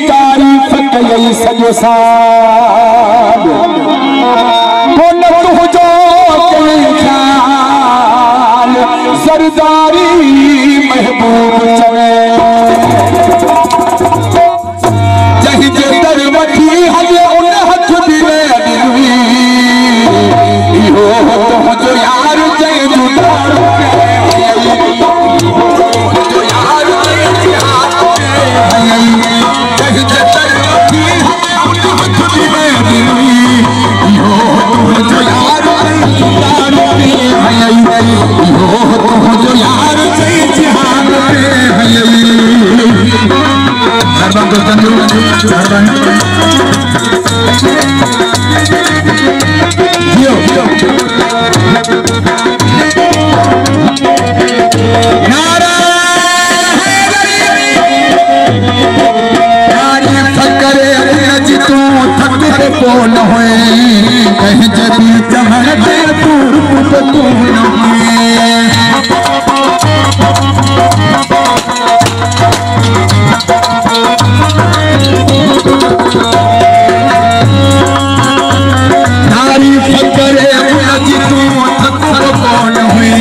तारीफ कई सॼो साल कोन तुंहिंजो कई ख्याल ज़रदारी महबूब चवे जंहिं जे दर वठी हले उन हथ दिले ॾिनी इहो तुंहिंजो यार चई जुदारो न हुए कहीं जदी चमन पे तूर तू न हुए तारीफ करे उनजी तू थकर कौन हुए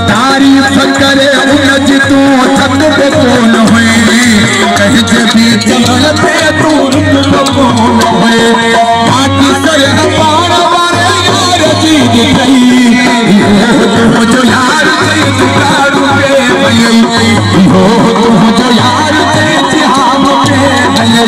तारीफ करे उनजी तू थकर कौन हुए कहीं जदी चमन पे तूर कौन हुए बाकी सर पार वारे यार जी गई हो जो यार से जुगाड़ू पे भई हो जो यार से जिहाद पे भई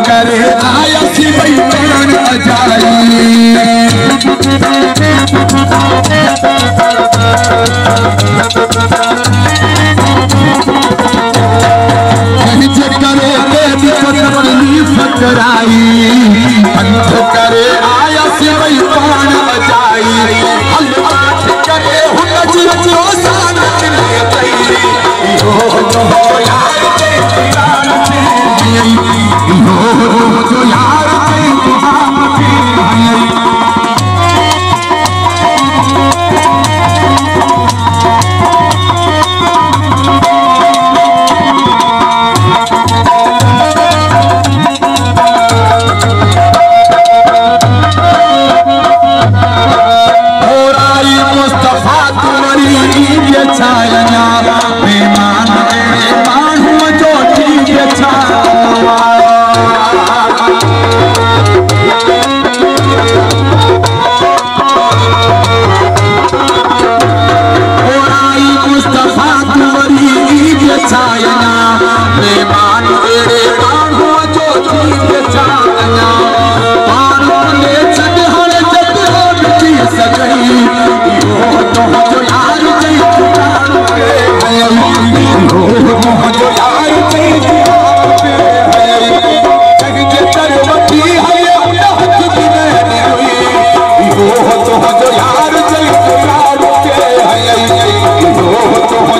करे आया सी भाई प्राण अजाई करे तकलीफ कराई अंत करे आया सी भाई प्राण अजाई करे हुन जी जो सान जो यार मुस्तफा तुम्हारी छाया बेमान मानू जो ठीक मुस्तफा तुम्हारी छाया बेमान मानू जो ठीक छाया सगई जो यार जो यार तरवती है जो यार